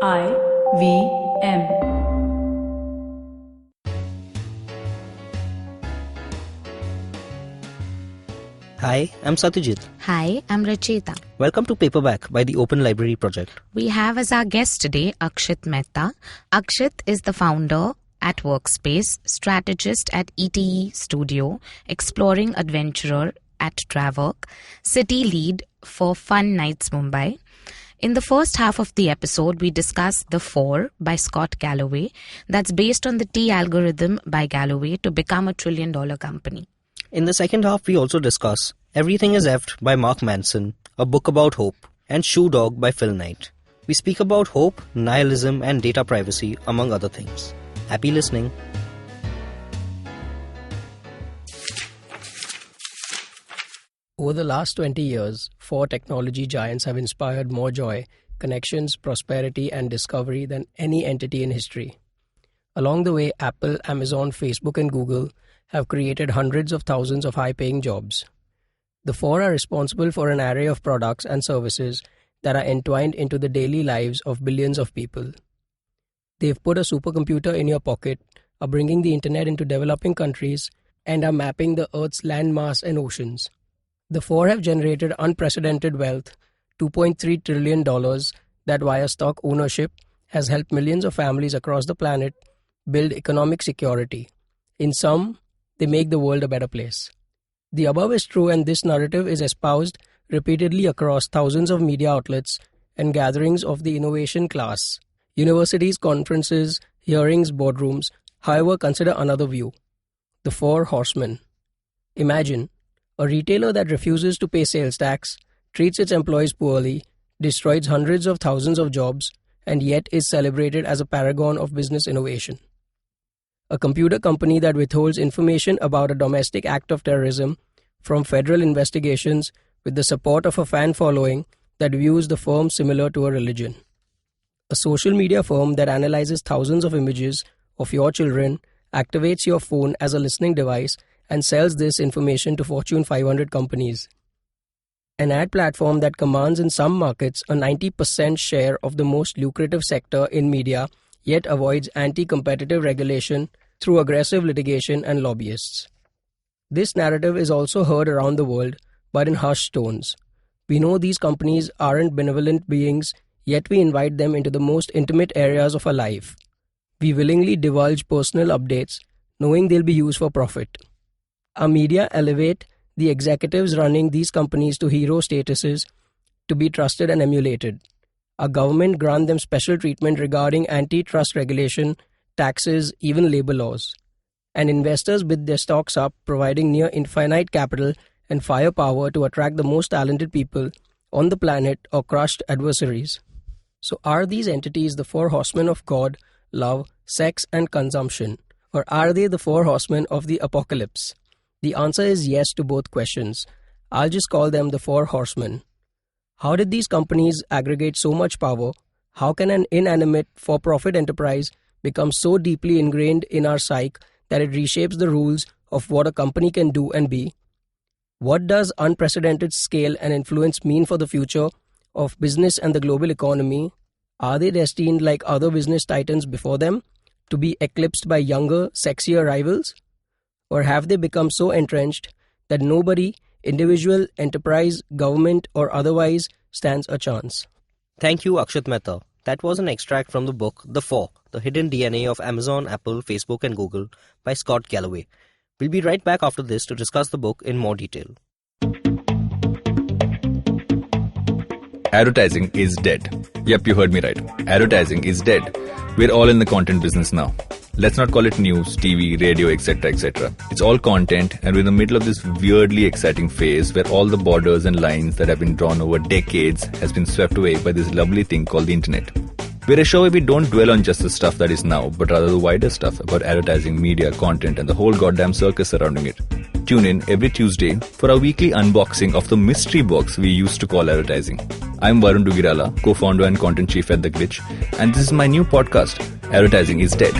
IVM. Hi, I'm Satyajit. Hi, I'm Rachita. Welcome to Paperback by the Open Library Project. We have as our guest today Akshit Mehta. Akshit is the founder at Workspace, strategist at ETE Studio, exploring adventurer at Trawork, city lead for Fun Nights Mumbai. In the first half of the episode, we discuss The Four by Scott Galloway, that's based on the T algorithm by Galloway to become a $1 trillion company. In the second half, we also discuss Everything is Effed by Mark Manson, a book about hope, and Shoe Dog by Phil Knight. We speak about hope, nihilism, and data privacy, among other things. Happy listening. Over the last 20 years, four technology giants have inspired more joy, connections, prosperity, and discovery than any entity in history. Along the way, Apple, Amazon, Facebook, and Google have created hundreds of thousands of high-paying jobs. The four are responsible for an array of products and services that are entwined into the daily lives of billions of people. They've put a supercomputer in your pocket, are bringing the internet into developing countries, and are mapping the Earth's landmass and oceans. The four have generated unprecedented wealth, $2.3 trillion, that via stock ownership has helped millions of families across the planet build economic security. In sum, they make the world a better place. The above is true, and this narrative is espoused repeatedly across thousands of media outlets and gatherings of the innovation class. Universities, conferences, hearings, boardrooms. However, consider another view. The Four Horsemen. Imagine a retailer that refuses to pay sales tax, treats its employees poorly, destroys hundreds of thousands of jobs, and yet is celebrated as a paragon of business innovation. A computer company that withholds information about a domestic act of terrorism from federal investigations with the support of a fan following that views the firm similar to a religion. A social media firm that analyzes thousands of images of your children, activates your phone as a listening device, and sells this information to Fortune 500 companies. An ad platform that commands in some markets a 90% share of the most lucrative sector in media, yet avoids anti-competitive regulation through aggressive litigation and lobbyists. This narrative is also heard around the world, but in hushed tones. We know these companies aren't benevolent beings, yet we invite them into the most intimate areas of our life. We willingly divulge personal updates, knowing they'll be used for profit. Our media elevate the executives running these companies to hero statuses to be trusted and emulated. Our government grant them special treatment regarding antitrust regulation, taxes, even labor laws. And investors bid their stocks up, providing near infinite capital and firepower to attract the most talented people on the planet or crushed adversaries. So are these entities the Four Horsemen of God, love, sex, and consumption? Or are they the Four Horsemen of the Apocalypse? The answer is yes to both questions. I'll just call them the Four Horsemen. How did these companies aggregate so much power? How can an inanimate, for-profit enterprise become so deeply ingrained in our psyche that it reshapes the rules of what a company can do and be? What does unprecedented scale and influence mean for the future of business and the global economy? Are they destined, like other business titans before them, to be eclipsed by younger, sexier rivals? Or have they become so entrenched that nobody, individual, enterprise, government, or otherwise, stands a chance? Thank you, Akshit Mehta. That was an extract from the book The Four, The Hidden DNA of Amazon, Apple, Facebook, and Google by Scott Galloway. We'll be right back after this to discuss the book in more detail. Advertising is dead. Yep, you heard me right. Advertising is dead. We're all in the content business now. Let's not call it news, TV, radio, etc., etc. It's all content, and we're in the middle of this weirdly exciting phase where all the borders and lines that have been drawn over decades has been swept away by this lovely thing called the internet. We're a show where we don't dwell on just the stuff that is now, but rather the wider stuff about advertising, media, content, and the whole goddamn circus surrounding it. Tune in every Tuesday for our weekly unboxing of the mystery box we used to call advertising. I'm Varun Dugirala, co-founder and content chief at The Glitch, and this is my new podcast, Advertising is Dead.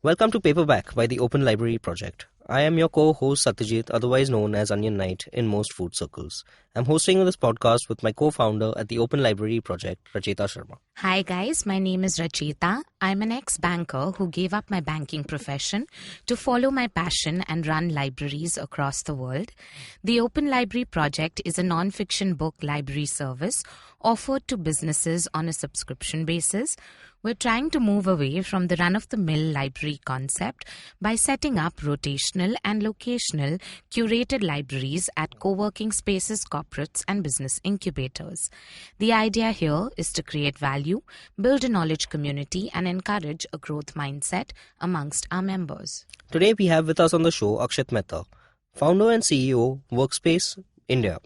Welcome to Paperback by the Open Library Project. I am your co-host Satyajit, otherwise known as Onion Knight in most food circles. I'm hosting this podcast with my co-founder at the Open Library Project, Rachita Sharma. Hi guys, my name is Rachita. I'm an ex-banker who gave up my banking profession to follow my passion and run libraries across the world. The Open Library Project is a non-fiction book library service offered to businesses on a subscription basis. We're trying to move away from the run-of-the-mill library concept by setting up rotational and locational curated libraries at co-working spaces, corporates, and business incubators. The idea here is to create value, build a knowledge community, and encourage a growth mindset amongst our members. Today we have with us on the show Akshit Mehta, founder and CEO, Workspace, India.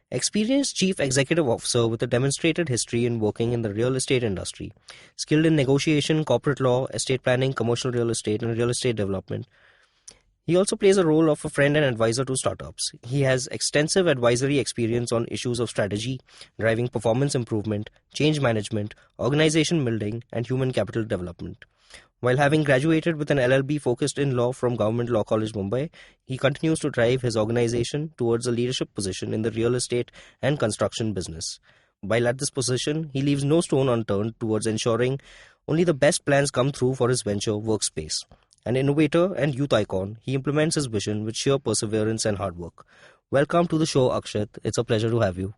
Experienced Chief Executive Officer with a demonstrated history in working in the real estate industry, skilled in negotiation, corporate law, estate planning, commercial real estate, and real estate development. He also plays a role of a friend and advisor to startups. He has extensive advisory experience on issues of strategy, driving performance improvement, change management, organization building, and human capital development. While having graduated with an LLB focused in law from Government Law College, Mumbai, he continues to drive his organization towards a leadership position in the real estate and construction business. While at this position, he leaves no stone unturned towards ensuring only the best plans come through for his venture, Workspace. An innovator and youth icon, he implements his vision with sheer perseverance and hard work. Welcome to the show, Akshit. It's a pleasure to have you.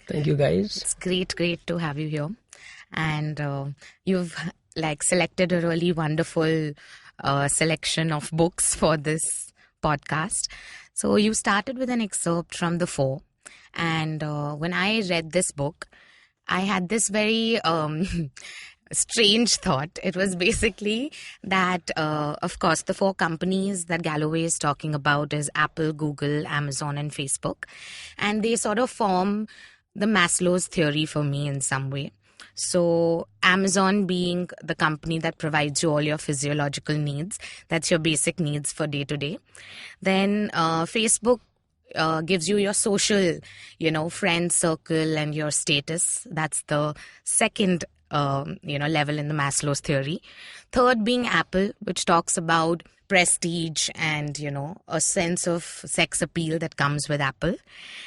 Thank you, guys. It's great to have you here. And you've selected a really wonderful selection of books for this podcast. So you started with an excerpt from The Four. And when I read this book, I had this very strange thought. It was basically that, of course, the four companies that Galloway is talking about is Apple, Google, Amazon, and Facebook. And they sort of form the Maslow's theory for me in some way. So Amazon being the company that provides you all your physiological needs, that's your basic needs for day to day. Then Facebook gives you your social, friend circle and your status. That's the second, level in the Maslow's theory. Third being Apple, which talks about prestige and, a sense of sex appeal that comes with Apple.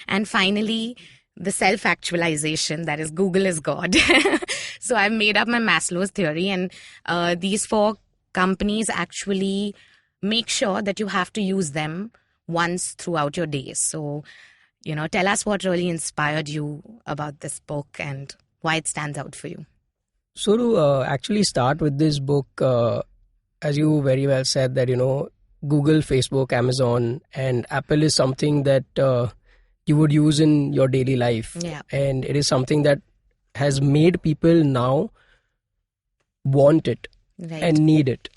And finally, the self-actualization, that is Google is God. So I've made up my Maslow's theory, and these four companies actually make sure that you have to use them once throughout your days. So, tell us what really inspired you about this book and why it stands out for you. So to actually start with this book, as you very well said that, Google, Facebook, Amazon, and Apple is something that you would use in your daily life. Yeah. And it is something that has made people now want it and need it.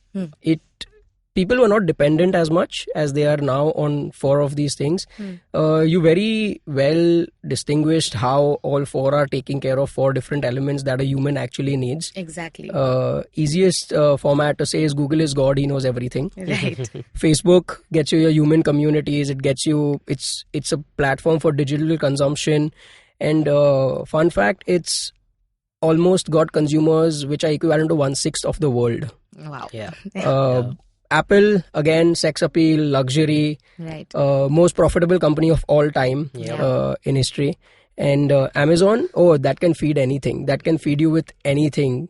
People were not dependent as much as they are now on four of these things. You very well distinguished how all four are taking care of four different elements that a human actually needs. Exactly. Easiest format to say is Google is God, he knows everything. Right. Facebook gets you your human communities. It gets you, it's a platform for digital consumption. And fun fact, it's almost got consumers which are equivalent to 1/6 of the world. Wow. Yeah. Apple, again, sex appeal, luxury, Right. most profitable company of all time in history. And Amazon, that can feed anything. That can feed you with anything.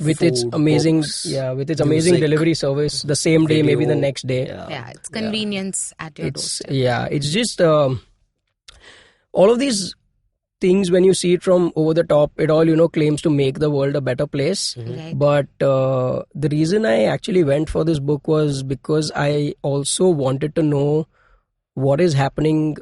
With its Food, amazing, books, amazing music, delivery service, the same day, maybe the video. next day. Yeah, it's convenience at your doorstep. It's just all of these things, when you see it from over the top, it all claims to make the world a better place. Right. But the reason I actually went for this book was because I also wanted to know what is happening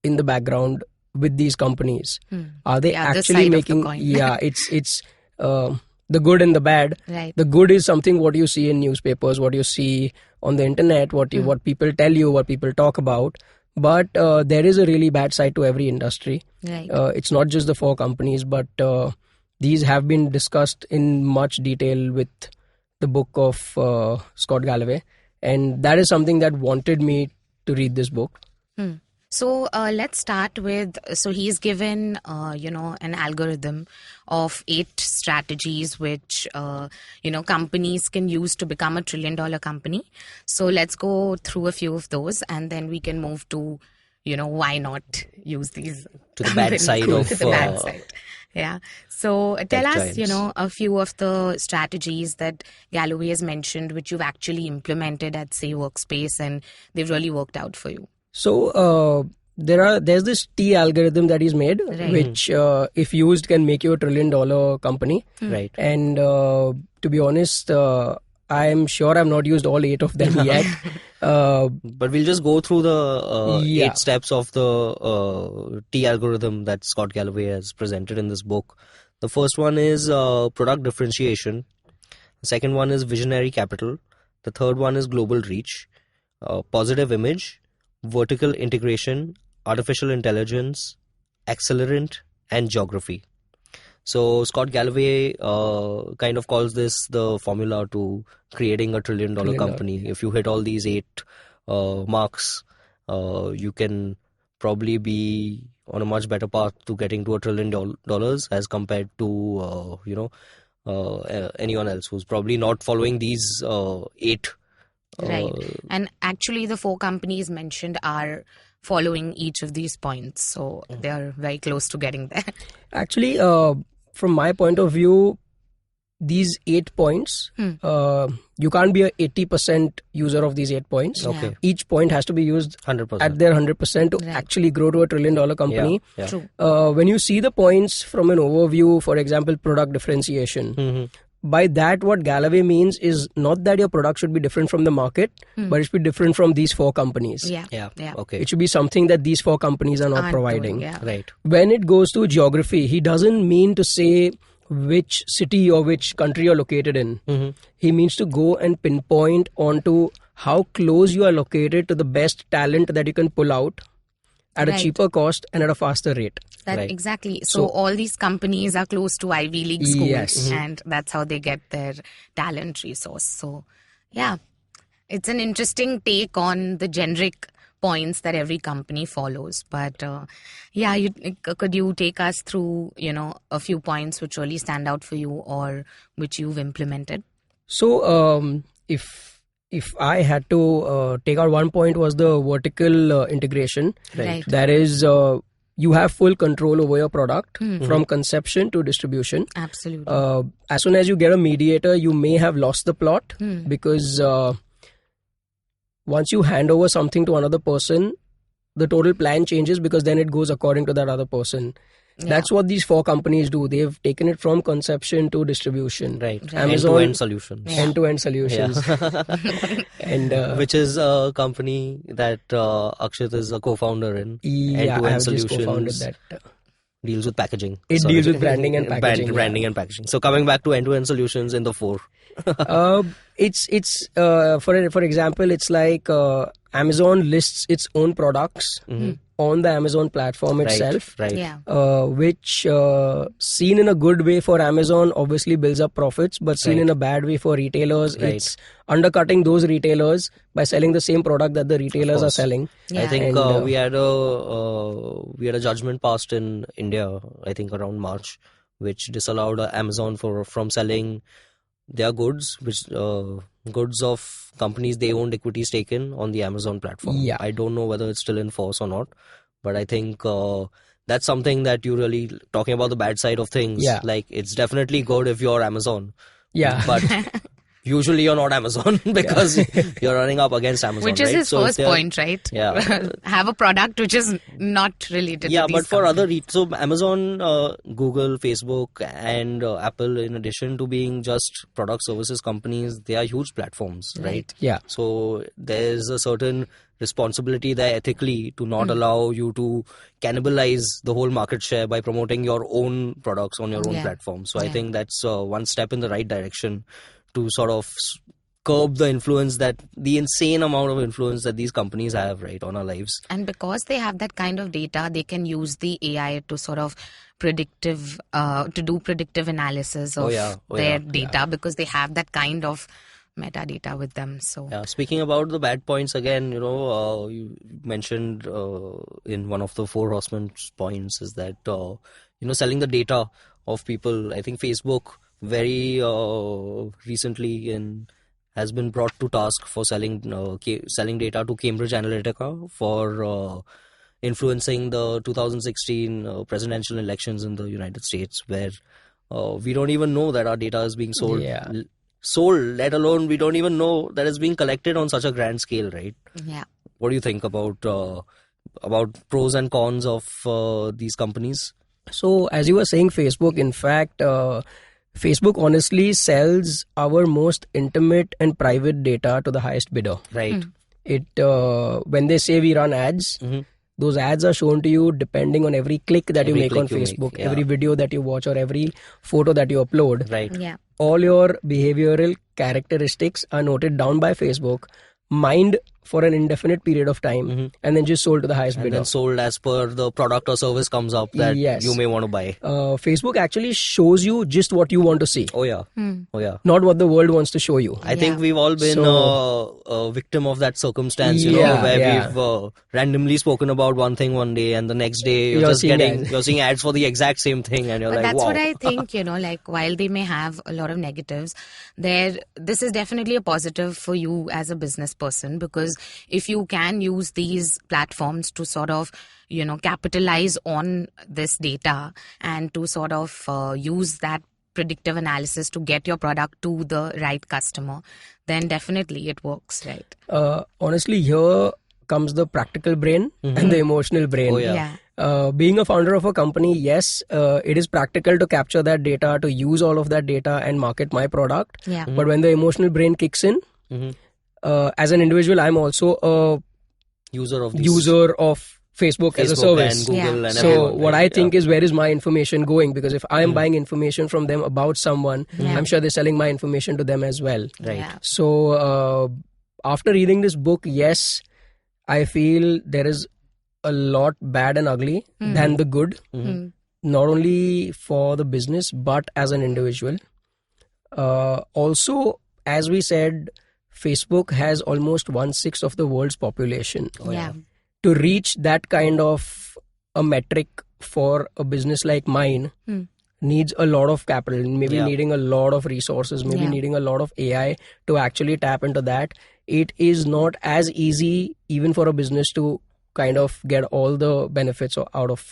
in the background with these companies. Are they The actually side of the making? coin. It's the good and the bad. Right. The good is something what you see in newspapers, what you see on the internet, what people tell you, what people talk about. But there is a really bad side to every industry. Right. It's not just the four companies, but these have been discussed in much detail with the book of Scott Galloway. And that is something that wanted me to read this book. So let's start with, so he's given, an algorithm of 8 strategies which, companies can use to become a $1 trillion company. So let's go through a few of those and then we can move to, why not use these To the bad side of to the bad side. Yeah. So tell us, giants. a few of the strategies that Galloway has mentioned, which you've actually implemented at, say, Workspace, and they've really worked out for you. So there's this T algorithm that is made, Right. which if used can make you $1 trillion company. Right. And to be honest, I'm sure I've not used all 8 of them yet. But we'll just go through the Yeah. 8 steps of the T algorithm that Scott Galloway has presented in this book. The first one is product differentiation. The second one is visionary capital. The third one is global reach, positive image, vertical integration, artificial intelligence, accelerant, and geography. So Scott Galloway kind of calls this the formula to creating a $1 trillion company. If you hit all these 8 marks, you can probably be on a much better path to getting to $1 trillion as compared to anyone else who's probably not following these 8. Right. And actually, the 4 companies mentioned are following each of these points. So they are very close to getting there. Actually, from my point of view, these 8 points, you can't be a 80% user of these 8 points. Okay. Each point has to be used 100%. at their 100% to Right. actually grow to $1 trillion company. Yeah. True. When you see the points from an overview, for example, product differentiation, Mhm. by that what Galloway means is not that your product should be different from the market, but it should be different from these 4 companies. Yeah. Yeah. Okay. It should be something that these 4 companies are not Aren't providing. doing, yeah. Right. When it goes to geography, he doesn't mean to say which city or which country you're located in. He means to go and pinpoint onto how close you are located to the best talent that you can pull out at a Right. cheaper cost and at a faster rate. That Right. exactly. So all these companies are close to Ivy League schools, Yes. and that's how they get their talent resource. So, yeah, it's an interesting take on the generic points that every company follows. But could you take us through, a few points which really stand out for you or which you've implemented? So if I had to take out one point was the vertical integration. Right. That is, you have full control over your product from conception to distribution. Absolutely. As soon as you get a mediator, you may have lost the plot because once you hand over something to another person, the total plan changes because then it goes according to that other person. That's what these 4 companies do. They've taken it from conception to distribution. Right. Amazon, End-to-end solutions. End-to-end solutions. And Which is a company that Akshit is a co-founder in. yeah, I End-to-end have just co-founded solutions that. deals with packaging. It deals with branding and packaging. Branding and packaging. So coming back to end-to-end solutions in the 4. It's for example, it's like Amazon lists its own products on the Amazon platform itself. Right. Yeah. Which seen in a good way for Amazon obviously builds up profits, but seen in a bad way for retailers, it's undercutting those retailers by selling the same product that the retailers are selling. Yeah. I think And, we had a judgment passed in India, I think around March, which disallowed Amazon from selling their goods, which goods of companies they owned equity stake in on the Amazon platform. Yeah. I don't know whether it's still in force or not, but I think that's something that you really talking about the bad side of things. Yeah. Like it's definitely good if you're Amazon. Yeah. But usually you're not Amazon because you're running up against Amazon. Which is right? his So if first they're- point, right? Yeah. Have a product which is not related Yeah, to these but for companies. other so Amazon, Google, Facebook, and Apple, in addition to being just product services companies, they are huge platforms, right? Yeah. So there's a certain responsibility there ethically to not allow you to cannibalize the whole market share by promoting your own products on your own platform. So I think that's one step in the right direction to sort of curb the influence the insane amount of influence that these companies have, right, on our lives. And because they have that kind of data, they can use the AI to sort of to do predictive analysis of their data because they have that kind of metadata with them. So Yeah, speaking about the bad points again, you mentioned in one of the Four Horsemen points is that, selling the data of people. I think Facebook very recently has been brought to task for selling data to Cambridge Analytica for influencing the 2016 presidential elections in the United States, where we don't even know that our data is being sold. Yeah. Sold, let alone we don't even know that it's being collected on such a grand scale, right? yeah. What do you think about pros and cons of these companies? So, as you were saying, Facebook, in fact, Facebook honestly sells our most intimate and private data to the highest bidder. Right. When they say we run ads, those ads are shown to you depending on every click that you make on Facebook, every video that you watch, or every photo that you upload. Right. Yeah. All your behavioral characteristics are noted down by Facebook, mined for an indefinite period of time, and then just sold to the highest And bidder. then sold as per the product or service comes up that Yes. you may want to buy. Facebook actually shows you just what you want to see, Oh yeah. Oh yeah. not what the world wants to show you. I think we've all been a victim of that circumstance, Yeah, where yeah. we've randomly spoken about one thing one day, and the next day You're seeing ads. you're seeing ads for the exact same thing, and you're But like, that's wow. what I think, like while they may have a lot of negatives, this is definitely a positive for you as a business person, because if you can use these platforms to sort of, capitalize on this data and to sort of use that predictive analysis to get your product to the right customer, then definitely it works, right? Honestly, here comes the practical brain and the emotional brain. Oh, yeah. Being a founder of a company, yes, it is practical to capture that data, to use all of that data and market my product. Yeah. But when the emotional brain kicks in, as an individual, I'm also a User of these user of Facebook as a Facebook service. and Google Yeah. and So everyone, what right? I think is, where is my information going? Because if I am buying information from them about someone, I'm sure they're selling my information to them as well. Right. Yeah. So after reading this book, yes, I feel there is a lot bad and ugly than the good, not only for the business but as an individual. Also, as we said, Facebook has almost 1/6 of the world's population. Yeah. To reach that kind of a metric for a business like mine needs a lot of capital, maybe needing a lot of resources, maybe needing a lot of AI to actually tap into that. It is not as easy even for a business to kind of get all the benefits out of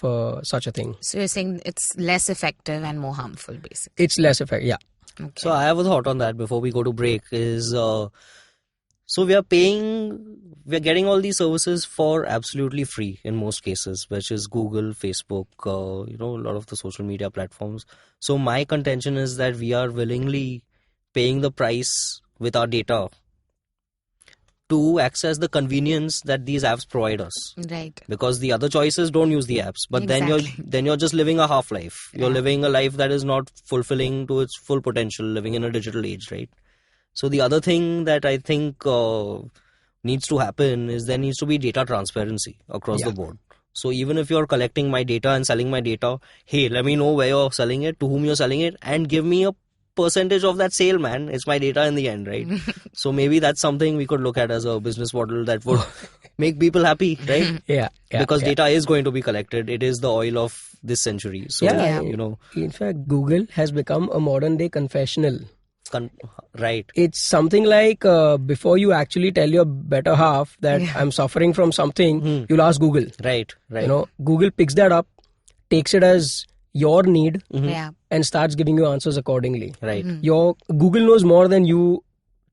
such a thing. So you're saying it's less effective and more harmful, basically. It's less effect, yeah. Okay. So I have a thought on that before we go to break is, so we are getting all these services for absolutely free in most cases, which is Google, Facebook, a lot of the social media platforms. So my contention is that we are willingly paying the price with our data to access the convenience that these apps provide us. Right. Because the other choices don't use the apps, but Exactly. then you're just living a half life. You're living a life that is not fulfilling to its full potential, living in a digital age, right? So the other thing that I think needs to happen is there needs to be data transparency across the board. So even if you're collecting my data and selling my data, hey, let me know where you're selling it, to whom you're selling it, and give me a percentage of that sale, man. It's my data in the end, right? So maybe that's something we could look at as a business model that would make people happy, right? Yeah. Because data is going to be collected. It is the oil of this century. So, In fact, Google has become a modern day confessional. Right. It's something like before you actually tell your better half that I'm suffering from something, you'll ask Google. Right. Google picks that up, takes it as your need, Yeah. and starts giving you answers accordingly. Right. Your Google knows more than you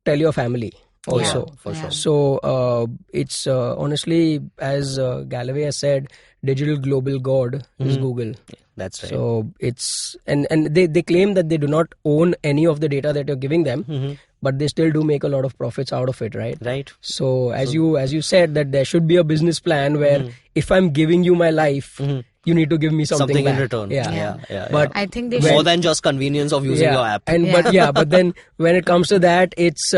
tell your family also. Yeah, for sure. So it's honestly, as Galloway has said, digital global god is Google. That's right. So it's and they claim that they do not own any of the data that you're giving them, but they still do make a lot of profits out of it, right? Right. So as you said, that there should be a business plan where if I'm giving you my life, you need to give me something in back. return. Yeah. But I think they more should. than just convenience of using your app. But then when it comes to that, it's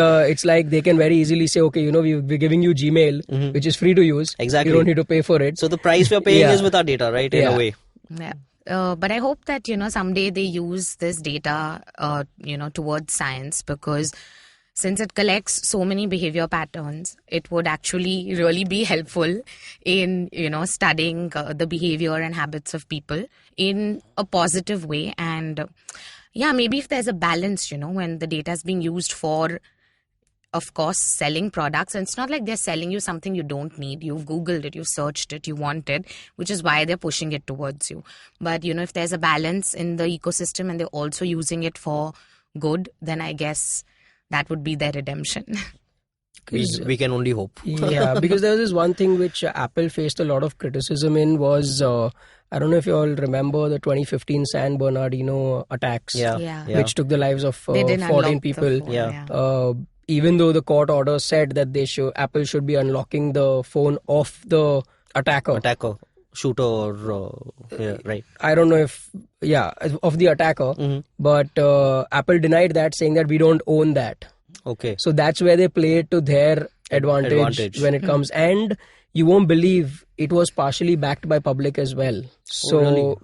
like they can very easily say, okay, we're giving you Gmail, which is free to use. Exactly. You don't need to pay for it. So the price we're paying is with our data, right? In a way. Yeah. But I hope that, someday they use this data, towards science, because since it collects so many behavior patterns, it would actually really be helpful in, studying the behavior and habits of people in a positive way. And maybe if there's a balance, when the data is being used for, of course, selling products. And it's not like they're selling you something you don't need. You've Googled it, you've searched it, you want it, which is why they're pushing it towards you. But, if there's a balance in the ecosystem and they're also using it for good, then I guess that would be their redemption. We can only hope. Yeah, because there was this one thing which Apple faced a lot of criticism in was, I don't know if you all remember the 2015 San Bernardino attacks, which took the lives of 14 people. Even though the court order said that Apple should be unlocking the phone of the attacker. Shooter or right. I don't know if of the attacker, but Apple denied that, saying that we don't own that. Okay, so that's where they play it to their advantage when it comes, and you won't believe it was partially backed by public as well. So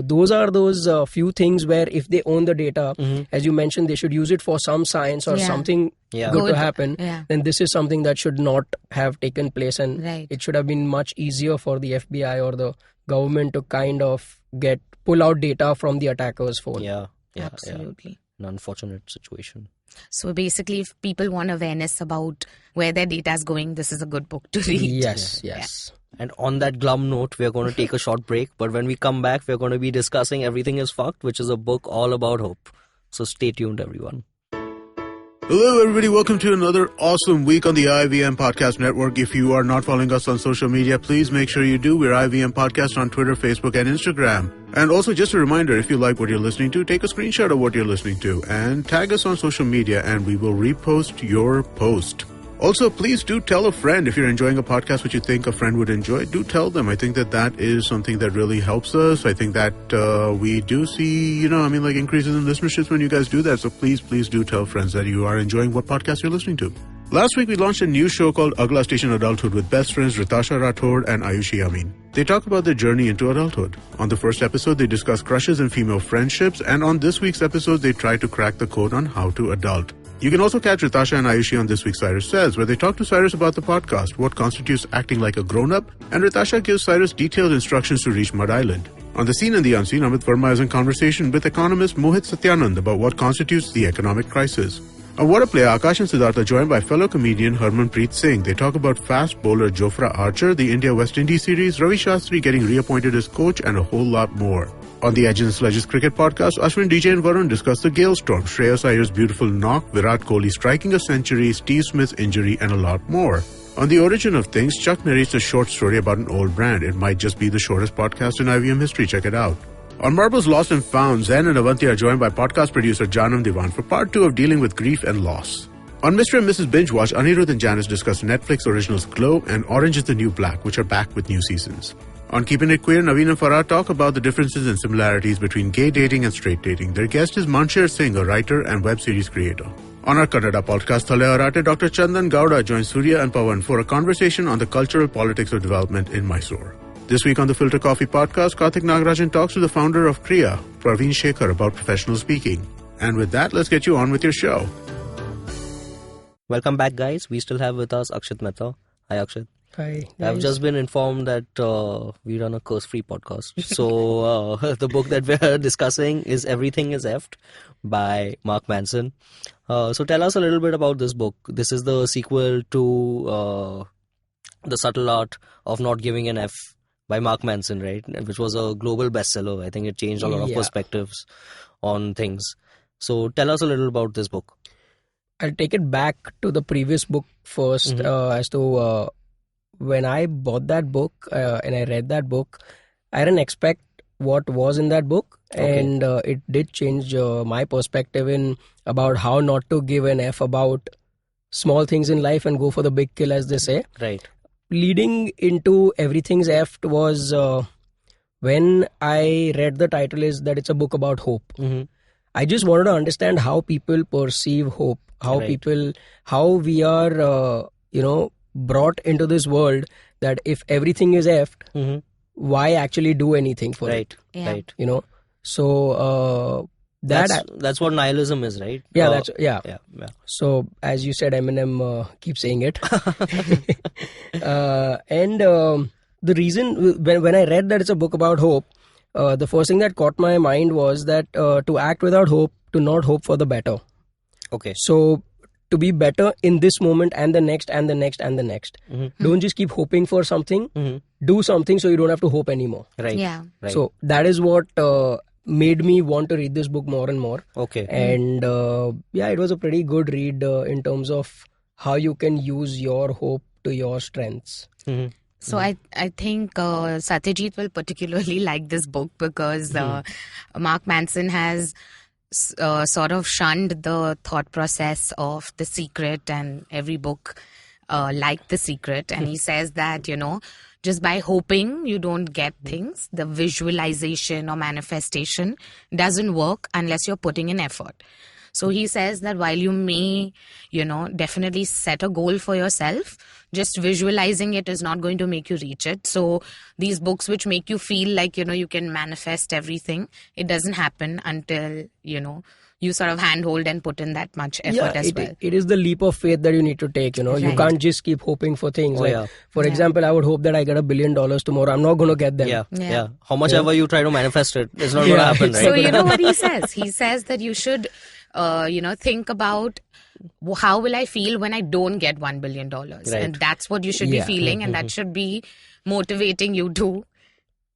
those are those few things where if they own the data, as you mentioned, they should use it for some science or something good to happen. Then this is something that should not have taken place, and it should have been much easier for the FBI or the government to kind of pull out data from the attacker's phone. Absolutely. An unfortunate situation. So basically, if people want awareness about where their data is going, this is a good book to read. Yes. And on that glum note, we're going to take a short break. But when we come back, we're going to be discussing Everything is Fucked, which is a book all about hope. So stay tuned, everyone. Hello, everybody. Welcome to another awesome week on the IVM Podcast Network. If you are not following us on social media, please make sure you do. We're IVM Podcast on Twitter, Facebook, and Instagram. And also, just a reminder, if you like what you're listening to, take a screenshot of what you're listening to and tag us on social media, and we will repost your post. Also, please do tell a friend if you're enjoying a podcast which you think a friend would enjoy. Do tell them. I think that is something that really helps us. I think that we do see, increases in listenerships when you guys do that. So please do tell friends that you are enjoying what podcast you're listening to. Last week, we launched a new show called Agla Station Adulthood with best friends Ritasha Rathod and Ayushi Amin. They talk about their journey into adulthood. On the first episode, they discuss crushes and female friendships. And on this week's episode, they try to crack the code on how to adult. You can also catch Ritasha and Ayushi on This Week Cyrus Says, where they talk to Cyrus about the podcast, what constitutes acting like a grown-up, and Ritasha gives Cyrus detailed instructions to reach Mud Island. On The Scene and the Unseen, Amit Verma is in conversation with economist Mohit Satyanand about what constitutes the economic crisis. On What a Play, Akash and Siddhartha joined by fellow comedian Harmanpreet Singh. They talk about fast bowler Jofra Archer, the India-West Indies series, Ravi Shastri getting reappointed as coach, and a whole lot more. On the Edge and Sledges Cricket Podcast, Ashwin, DJ and Varun discuss the Gale Storm, Shreyas Iyer's beautiful knock, Virat Kohli striking a century, Steve Smith's injury, and a lot more. On The Origin of Things, Chuck narrates a short story about an old brand. It might just be the shortest podcast in IVM history. Check it out. On Marbles Lost and Found, Zen and Avanti are joined by podcast producer Janam Diwan for part 2 of dealing with grief and loss. On Mr. and Mrs. Binge Watch, Anirudh and Janice discuss Netflix originals Glow and Orange is the New Black, which are back with new seasons. On Keeping It Queer, Naveen and Farah talk about the differences and similarities between gay dating and straight dating. Their guest is Mansher Singh, a writer and web series creator. On our Kannada podcast, Thale Arate, Dr. Chandan Gowda joins Surya and Pawan for a conversation on the cultural politics of development in Mysore. This week on the Filter Coffee podcast, Karthik Nagarajan talks to the founder of Kriya, Praveen Shekhar, about professional speaking. And with that, let's get you on with your show. Welcome back, guys. We still have with us Akshit Mehta. Hi, Akshit. Hi. I've just been informed that we run a curse-free podcast. So the book that we're discussing is Everything is Effed by Mark Manson. So tell us a little bit about this book. This is the sequel to The Subtle Art of Not Giving an F by Mark Manson, right? Which was a global bestseller. I think it changed a lot of perspectives on things. So tell us a little about this book. I'll take it back to the previous book first as to when I bought that book and I read that book, I didn't expect what was in that book. Okay. And it did change my perspective in about how not to give an F about small things in life and go for the big kill, as they say. Right. Leading into Everything's Effed was when I read the title is that it's a book about hope. Mm-hmm. I just wanted to understand how people perceive hope, how we are, brought into this world that if everything is effed, why actually do anything for it? Right. So That's what nihilism is, right? Yeah, yeah. So as you said, Eminem keeps saying it. And the reason when I read that it's a book about hope, the first thing that caught my mind was that to act without hope, to not hope for the better. Okay. So to be better in this moment and the next and the next and the next. Don't just keep hoping for something. Do something so you don't have to hope anymore. Right. Yeah. Right. So that is what made me want to read this book more and more. Okay. And it was a pretty good read in terms of how you can use your hope to your strengths. So I think Satyajit will particularly like this book because Mark Manson has sort of shunned the thought process of The Secret and every book like The Secret. And he says that, just by hoping you don't get things, the visualization or manifestation doesn't work unless you're putting in effort. So he says that while you may, definitely set a goal for yourself, just visualizing it is not going to make you reach it. So these books which make you feel like, you can manifest everything, it doesn't happen until, you sort of handhold and put in that much effort as well. It is the leap of faith that you need to take, You Right. can't just keep hoping for things. Oh, For example, I would hope that I get $1 billion tomorrow. I'm not going to get them. Yeah. How much ever you try to manifest it, it's not going to happen, right? So you know what he says? He says that you should, think about how will I feel when I don't get $1 billion? And that's what you should be feeling, and that should be motivating you to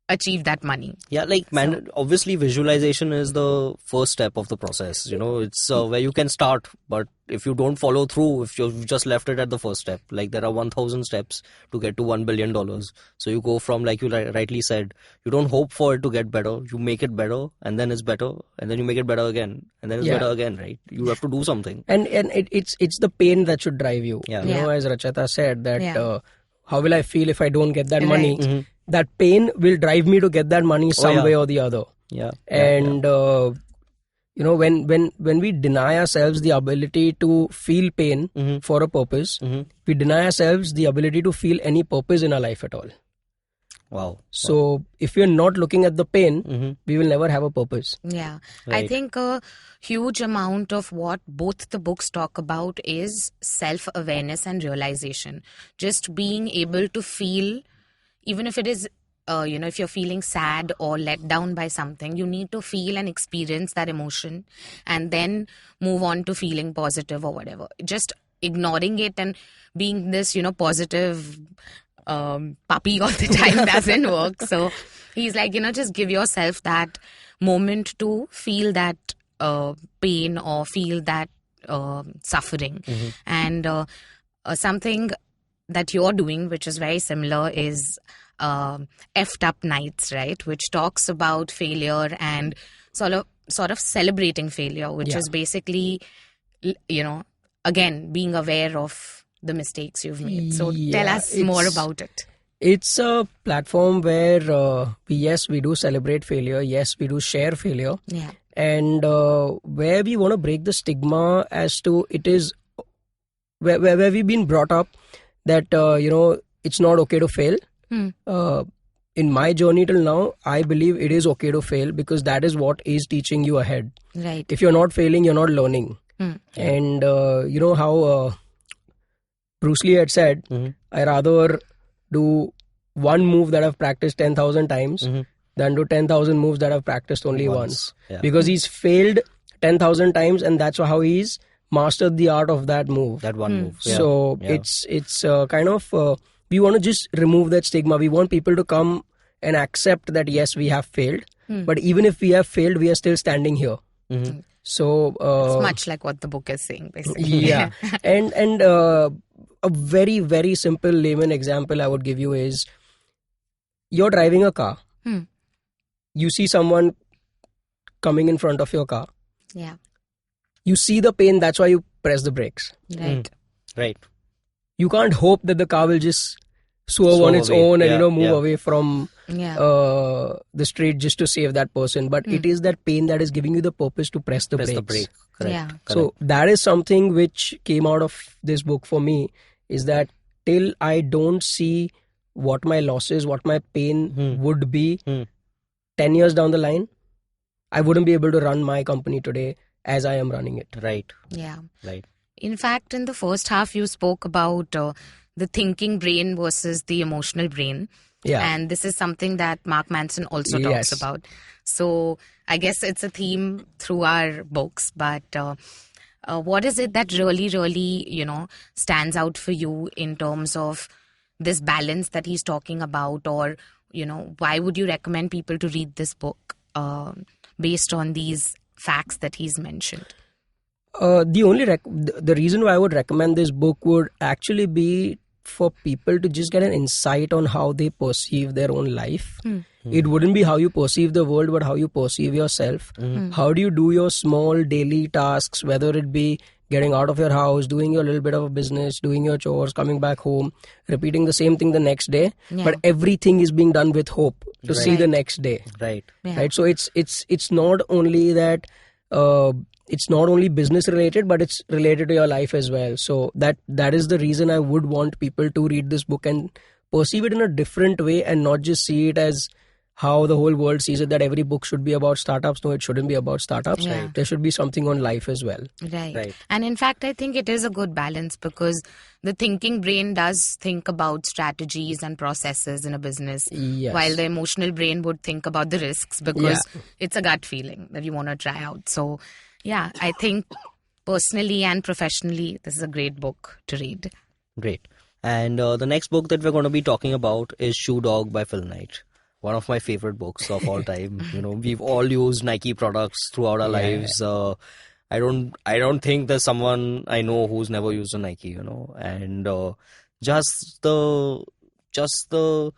achieve that money. Yeah, obviously visualization is the first step of the process. It's where you can start, but if you don't follow through, if you've just left it at the first step, like there are 1,000 steps to get to $1 billion. So you go from, like you rightly said, you don't hope for it to get better, you make it better, and then it's better, and then you make it better again, and then it's better again, right? You have to do something. And it's the pain that should drive you. Yeah. As Rachita said, that how will I feel if I don't get that money? That pain will drive me to get that money some way or the other. Yeah. And when we deny ourselves the ability to feel pain for a purpose, we deny ourselves the ability to feel any purpose in our life at all. Wow. So if we're not looking at the pain, we will never have a purpose. Yeah. Right. I think a huge amount of what both the books talk about is self-awareness and realization. Just being able to feel, even if it is, if you're feeling sad or let down by something, you need to feel and experience that emotion and then move on to feeling positive or whatever. Just ignoring it and being this, positive puppy all the time doesn't work. So he's like, just give yourself that moment to feel that pain or feel that suffering. And something that you're doing, which is very similar, is Effed Up Nights, right? Which talks about failure and sort of celebrating failure, which is basically, again, being aware of the mistakes you've made. So tell us more about it. It's a platform where we do celebrate failure. Yes, we do share failure. Yeah. And where we want to break the stigma as to it is where we've been brought up that it's not okay to fail. In my journey till now, I believe it is okay to fail because that is what is teaching you ahead. Right. If you're not failing, you're not learning. And you know how Bruce Lee had said, I rather do one move that I've practiced 10,000 times than do 10,000 moves that I've practiced only once. Yeah. Because he's failed 10,000 times and that's how he's mastered the art of that move. That one move. Yeah. So it's kind of we want to just remove that stigma. We want people to come and accept that yes, we have failed, but even if we have failed, we are still standing here. So it's much like what the book is saying, basically. Yeah. and a very, very simple layman example I would give you is you're driving a car. You see someone coming in front of your car. Yeah. You see the pain, that's why you press the brakes. Right. Right. You can't hope that the car will just swerve on its own and move away from the street just to save that person. But it is that pain that is giving you the purpose to press the brakes. Correct. Yeah. Correct. So that is something which came out of this book for me, is that till I don't see what my losses, what my pain would be 10 years down the line, I wouldn't be able to run my company today as I am running it. Right. Yeah. Right. In fact, in the first half, you spoke about the thinking brain versus the emotional brain. Yeah. And this is something that Mark Manson also Yes. talks about. So I guess it's a theme through our books. But what is it that really, stands out for you in terms of this balance that he's talking about? Or, why would you recommend people to read this book based on these facts that he's mentioned? The reason why I would recommend this book would actually be for people to just get an insight on how they perceive their own life. It wouldn't be how you perceive the world, but how you perceive yourself. How do you do your small daily tasks, whether it be getting out of your house, doing your little bit of a business, doing your chores, coming back home, repeating the same thing the next day. Yeah. But everything is being done with hope to see the next day. Right. Yeah. Right. So it's not only that it's not only business related, but it's related to your life as well. So that is the reason I would want people to read this book and perceive it in a different way, and not just see it as how the whole world sees it, that every book should be about startups. No, it shouldn't be about startups. Yeah. There should be something on life as well. Right. And in fact, I think it is a good balance, because the thinking brain does think about strategies and processes in a business, Yes. while the emotional brain would think about the risks, because it's a gut feeling that you want to try out. So, yeah, I think personally and professionally, this is a great book to read. Great. And the next book that we're going to be talking about is Shoe Dog by Phil Knight. One of my favorite books of all time. We've all used Nike products throughout our lives. I don't think there's someone I know who's never used a Nike. And just the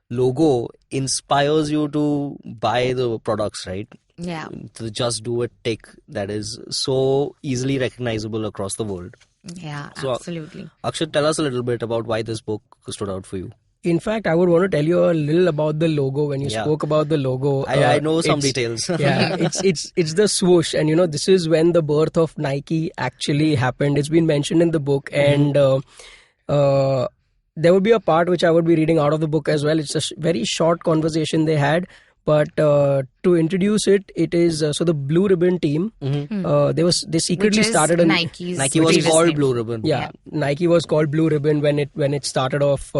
logo inspires you to buy the products, right? Yeah. The Just Do It tick that is so easily recognizable across the world. Yeah, So, absolutely. Akshit, tell us a little bit about why this book stood out for you. In fact, I would want to tell you a little about the logo. When you spoke about the logo, I know some details. It's the swoosh, and this is when the birth of Nike actually happened. It's been mentioned in the book, and there would be a part which I would be reading out of the book as well. It's a very short conversation they had, but to introduce it, it is so the Blue Ribbon team. They secretly Which is started a Nike's Nike was previous called name. Blue Ribbon. Yeah, Nike was called Blue Ribbon when it started off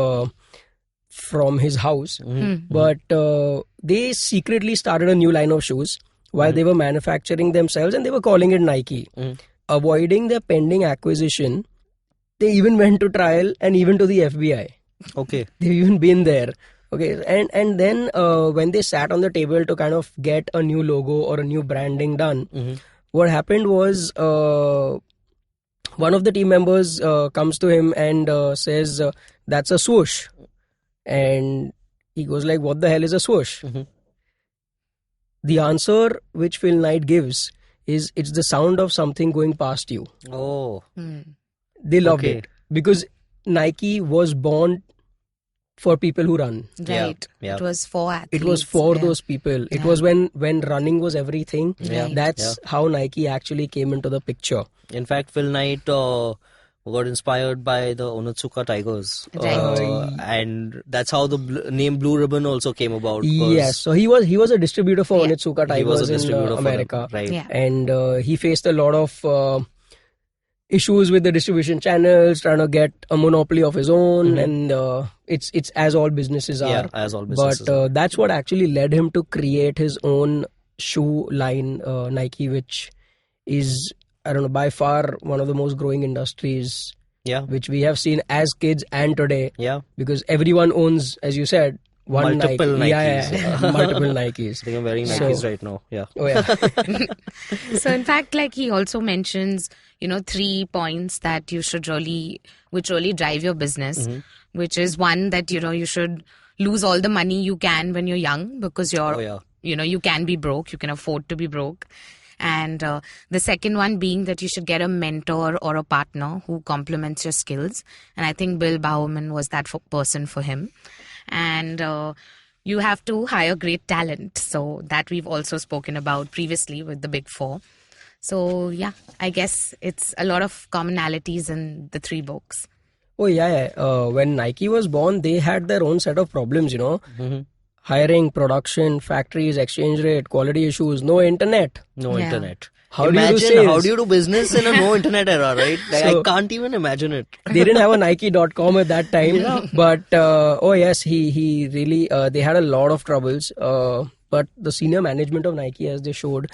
from his house. But they secretly started a new line of shoes while they were manufacturing themselves, and they were calling it Nike. Avoiding their pending acquisition, they even went to trial and even to the FBI. Okay. They've even been there. Okay, and then when they sat on the table to kind of get a new logo or a new branding done, what happened was one of the team members comes to him and says, "That's a swoosh." And he goes like, "What the hell is a swoosh?" The answer which Phil Knight gives is, "It's the sound of something going past you." Oh. They loved it because Nike was born for people who run. Right. Yeah. It was for athletes. It was for those people. It was when running was everything. Yeah. That's how Nike actually came into the picture. In fact, Phil Knight got inspired by the Onitsuka Tigers. Right. And that's how the name Blue Ribbon also came about. Yes, so he was a distributor for Onitsuka He was a Tigers in distributor for them, America. right. Yeah. And he faced a lot of issues with the distribution channels, trying to get a monopoly of his own, and it's as all businesses are. Yeah, as all businesses But that's what actually led him to create his own shoe line, Nike, which is, I don't know, by far one of the most growing industries, which we have seen as kids and today. Yeah. Because everyone owns, as you said, one Multiple Nike. Nikes. Yeah, multiple Nikes. I think I'm wearing Nikes right now. Yeah. Oh yeah. So in fact, like he also mentions, 3 points that you should which really drive your business, which is one that, you should lose all the money you can when you're young, because you can be broke, you can afford to be broke. And the second one being that you should get a mentor or a partner who complements your skills. And I think Bill Bowerman was that person for him. And you have to hire great talent. So that we've also spoken about previously with the Big Four. So yeah, I guess it's a lot of commonalities in the 3 books. Oh yeah. When Nike was born, they had their own set of problems, hiring, production, factories, exchange rate, quality issues, no internet. No Yeah. internet. How do you do Imagine sales? how do you do business in a no internet era, right? Like, So- I can't even imagine it. They didn't have a Nike.com at that time, but oh yes, he really they had a lot of troubles. But the senior management of Nike, as they showed,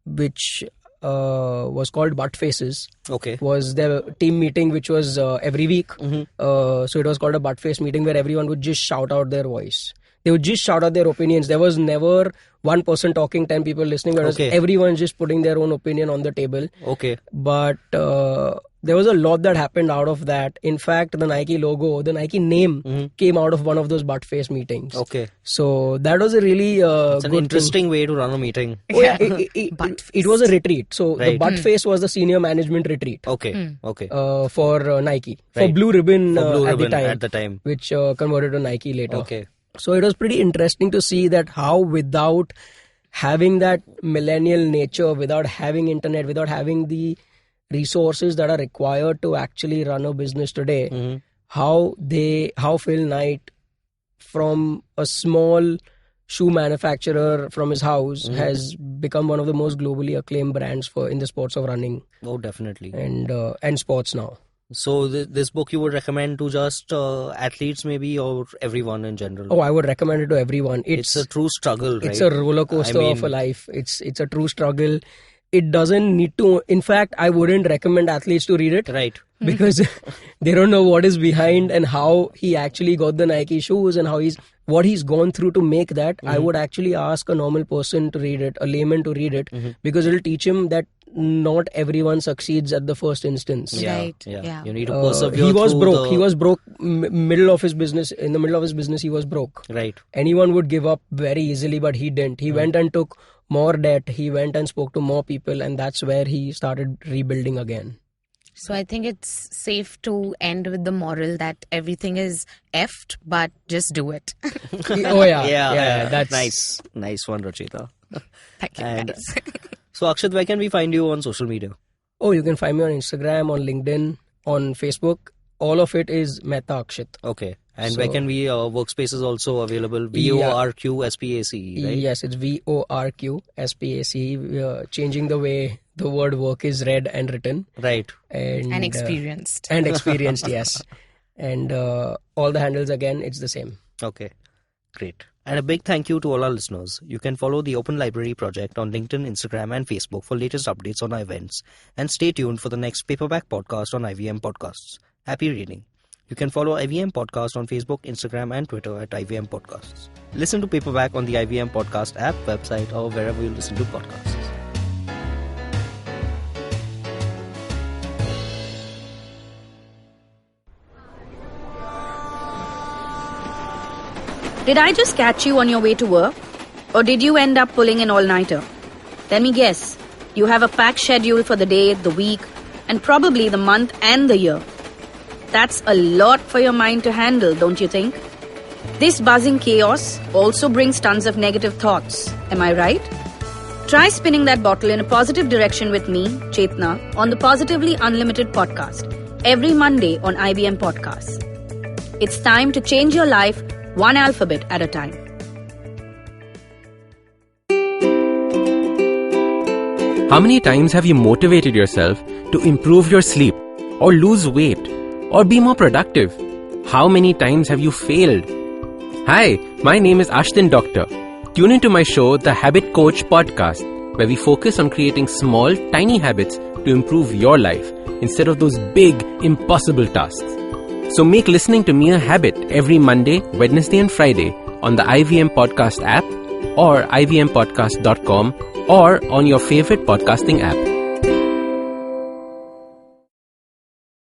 which was called butt faces, Okay. was their team meeting, which was every week. So it was called a butt face meeting where everyone would just shout out their voice. They would just shout out their opinions. There was never one person talking, 10 people listening. Whereas Okay. everyone just putting their own opinion on the table. Okay. But there was a lot that happened out of that. In fact, the Nike logo, the Nike name came out of one of those butt face meetings. Okay. So that was a really It's an good interesting way to run a meeting. thing. Oh, yeah, it was a retreat. So the Right. butt face was the senior management retreat Okay. Okay. for Nike. For Right. Blue Ribbon, For Blue at Ribbon the time. at the time. Which converted to Nike later. Okay. So it was pretty interesting to see that how without having that millennial nature, without having internet, without having the resources that are required to actually run a business today, how Phil Knight from a small shoe manufacturer from his house has become one of the most globally acclaimed brands in the sports of running Oh, definitely. and sports now. So this book you would recommend to just athletes maybe, or everyone in general? Oh, I would recommend it to everyone. It's a true struggle, right? It's a roller coaster I mean- of a life. It's a true struggle. It doesn't need to. In fact, I wouldn't recommend athletes to read it Right. because they don't know what is behind and how he actually got the Nike shoes and what he's gone through to make that. I would actually ask a normal person to read it, a layman to read it, because it'll teach him that not everyone succeeds at the first instance. Yeah. Right, Yeah. yeah. You need to persevere. He was through broke. the- He was broke. Middle of his business. In the middle of his business, he was broke. Right. Anyone would give up very easily, but he didn't. He went and took more debt. He went and spoke to more people, and that's where he started rebuilding again. So I think it's safe to end with the moral that everything is effed, but just do it. Oh yeah, Yeah. that's Nice one, Rachita. Thank you, And- guys. So Akshit, where can we find you on social media? Oh, you can find me on Instagram, on LinkedIn, on Facebook. All of it is Mehta Akshit. Okay. And where can we, Workspace is also available, VORQSPAC, right? Yes, it's VORQSPAC. We are changing the way the word work is read and written. Right. And experienced. And experienced, yes. And all the handles again, it's the same. Okay. Great. And a big thank you to all our listeners. You can follow the Open Library Project on LinkedIn, Instagram, and Facebook for latest updates on our events. And stay tuned for the next Paperback podcast on IVM Podcasts. Happy reading. You can follow IVM Podcast on Facebook, Instagram, and Twitter at IVM Podcasts. Listen to Paperback on the IVM Podcast app, website, or wherever you listen to podcasts. Did I just catch you on your way to work? Or did you end up pulling an all-nighter? Let me guess. You have a packed schedule for the day, the week, and probably the month and the year. That's a lot for your mind to handle, don't you think? This buzzing chaos also brings tons of negative thoughts. Am I right? Try spinning that bottle in a positive direction with me, Chetna, on the Positively Unlimited podcast, every Monday on IBM Podcasts. It's time to change your life one alphabet at a time. How many times have you motivated yourself to improve your sleep, or lose weight, or be more productive? How many times have you failed? Hi, my name is Ashton Doctor. Tune into my show, The Habit Coach Podcast, where we focus on creating small, tiny habits to improve your life instead of those big, impossible tasks. So make listening to me a habit every Monday, Wednesday, and Friday on the IVM Podcast app or ivmpodcast.com or on your favorite podcasting app.